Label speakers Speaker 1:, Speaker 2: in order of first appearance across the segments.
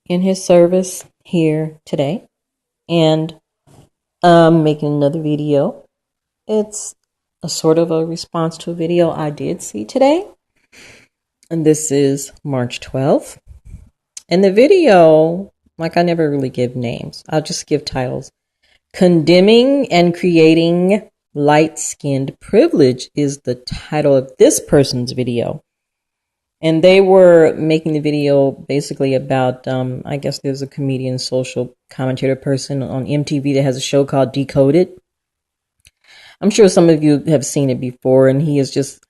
Speaker 1: in his service here today, and I'm making another video. It's a sort of a response to a video I did see today, and this is March 12th. And the video, like, I never really give names, I'll just give titles. Condemning and Creating Light-Skinned Privilege is the title of this person's video. And they were making the video basically about, I guess there's a comedian, social commentator person on MTV that has a show called Decoded. I'm sure some of you have seen it before, and he is just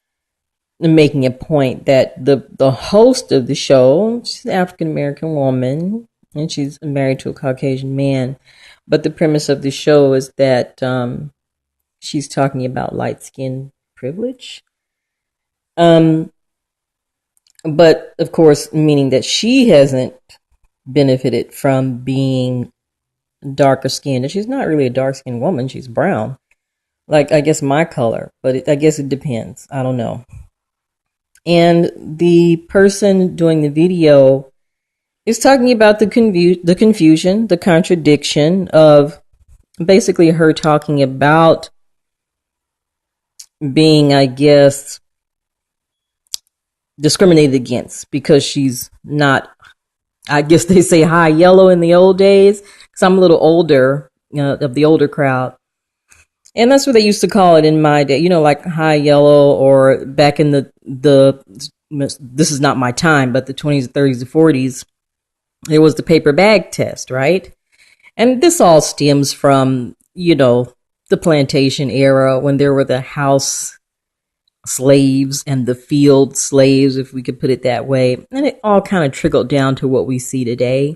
Speaker 1: making a point that the host of the show, she's an African-American woman, and she's married to a Caucasian man. But the premise of the show is that she's talking about light-skin privilege. But of course, meaning that she hasn't benefited from being darker skinned. And she's not really a dark skinned woman. She's brown. Like, I guess my color, but I guess it depends. I don't know. And the person doing the video is talking about the confusion, the contradiction of basically her talking about being, I guess, discriminated against because she's not, I guess they say high yellow in the old days, because I'm a little older, of the older crowd. And that's what they used to call it in my day, like high yellow, or back in this is not my time, but the 20s, 30s, and 40s, there was the paper bag test, right? And this all stems from, the plantation era, when there were the house slaves and the field slaves, if we could put it that way. And it all kind of trickled down to what we see today.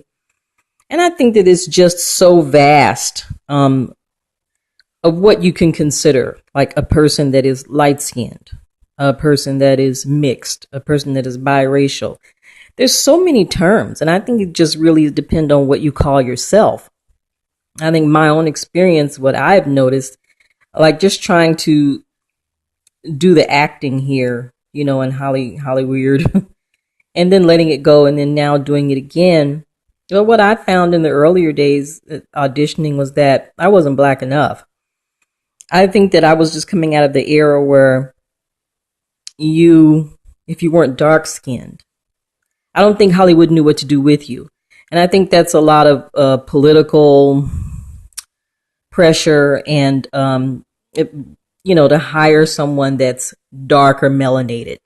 Speaker 1: And I think that it's just so vast of what you can consider like a person that is light-skinned, a person that is mixed, a person that is biracial. There's so many terms, and I think it just really depends on what you call yourself. I think my own experience, what I've noticed, like just trying to do the acting here, in Hollywood, and then letting it go, and then now doing it again. But what I found in the earlier days auditioning was that I wasn't black enough. I think that I was just coming out of the era where if you weren't dark skinned, I don't think Hollywood knew what to do with you. And I think that's a lot of political pressure and, to hire someone that's dark or melanated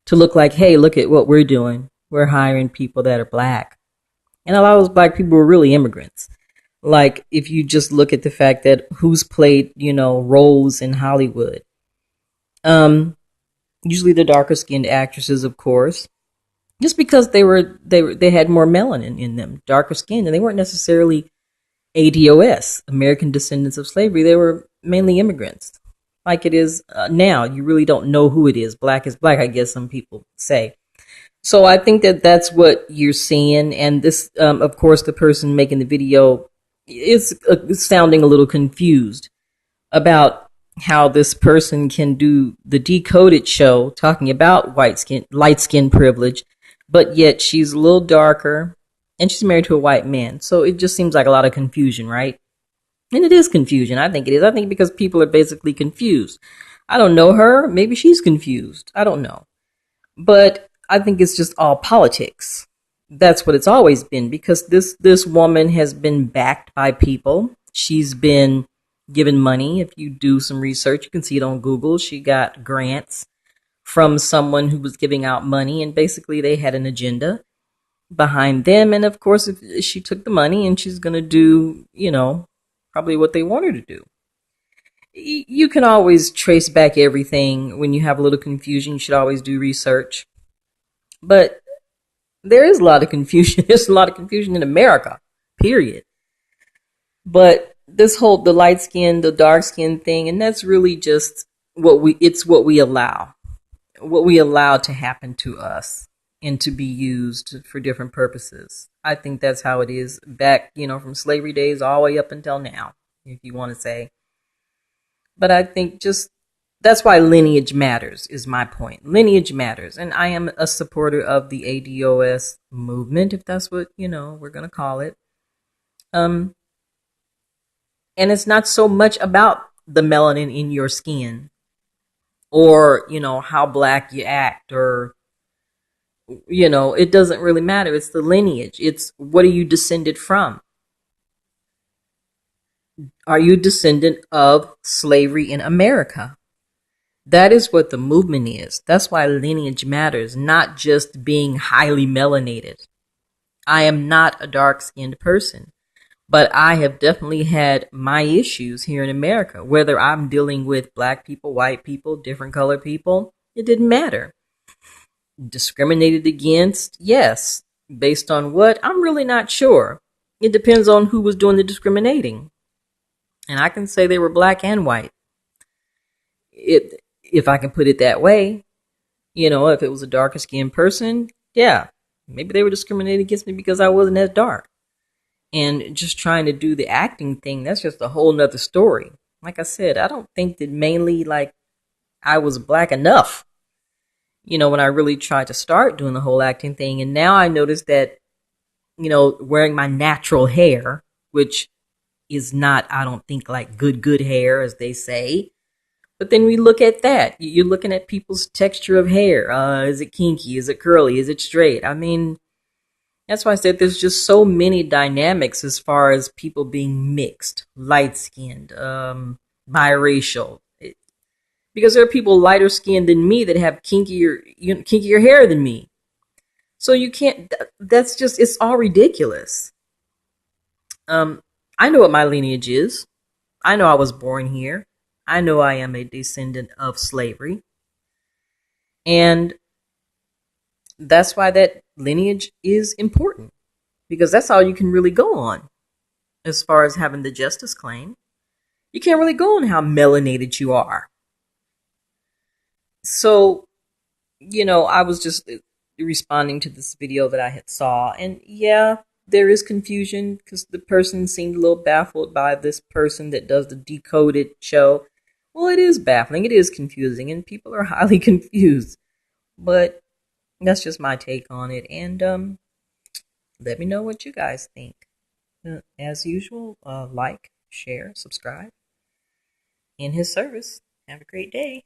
Speaker 1: to look like, hey, look at what we're doing. We're hiring people that are black. And a lot of those black people were really immigrants. Like, if you just look at the fact that who's played, roles in Hollywood. Usually the darker skinned actresses, of course, just because they had more melanin in them, darker skin, and they weren't necessarily ADOS, American descendants of slavery. They were mainly immigrants. Like it is now, you really don't know who it is. Black is black, I guess some people say. So I think that that's what you're seeing. And this, of course, the person making the video is sounding a little confused about how this person can do the Decoded show talking about light skin privilege, but yet she's a little darker and she's married to a white man. So it just seems like a lot of confusion, right? And it is confusion. I think it is. I think because people are basically confused. I don't know her. Maybe she's confused. I don't know. But I think it's just all politics. That's what it's always been, because this woman has been backed by people. She's been given money. If you do some research, you can see it on Google. She got grants from someone who was giving out money, and basically they had an agenda behind them. And of course, if she took the money and she's going to do, probably what they want her to do. You can always trace back everything. When you have a little confusion, you should always do research. But there is a lot of confusion. There's a lot of confusion in America, period. But the light skin, the dark skin thing, and that's really just what we allow to happen to us and to be used for different purposes. I think that's how it is back, from slavery days all the way up until now, if you want to say. But I think just That's why lineage matters, is my point. Lineage matters. And I am a supporter of the ADOS movement, if that's what, we're going to call it. Um, and it's not so much about the melanin in your skin or, how black you act or, it doesn't really matter. It's the lineage. It's what are you descended from? Are you descendant of slavery in America? That is what the movement is. That's why lineage matters, not just being highly melanated. I am not a dark skinned person, but I have definitely had my issues here in America, whether I'm dealing with black people, white people, different color people. It didn't matter. Discriminated against? Yes. Based on what? I'm really not sure. It depends on who was doing the discriminating. And I can say they were black and white. If I can put it that way. If it was a darker skinned person, yeah, maybe they were discriminating against me because I wasn't as dark. And just trying to do the acting thing, that's just a whole nother story. Like I said, I don't think that mainly like I was black enough, when I really tried to start doing the whole acting thing. And now I notice that, wearing my natural hair, which is not, I don't think, like good hair, as they say. But then we look at that. You're looking at people's texture of hair. Is it kinky? Is it curly? Is it straight? I mean, that's why I said there's just so many dynamics as far as people being mixed, light skinned, biracial. Because there are people lighter skinned than me that have kinkier hair than me. So you can't. That's just, it's all ridiculous. Um, I know what my lineage is. I know I was born here. I know I am a descendant of slavery. And that's why that lineage is important. Because that's all you can really go on as far as having the justice claim. You can't really go on how melanated you are. So, I was just responding to this video that I had saw. And yeah, there is confusion because the person seemed a little baffled by this person that does the decoded show. Well, it is baffling. It is confusing. And people are highly confused. But that's just my take on it. And let me know what you guys think. As usual, like, share, subscribe. In his service. Have a great day.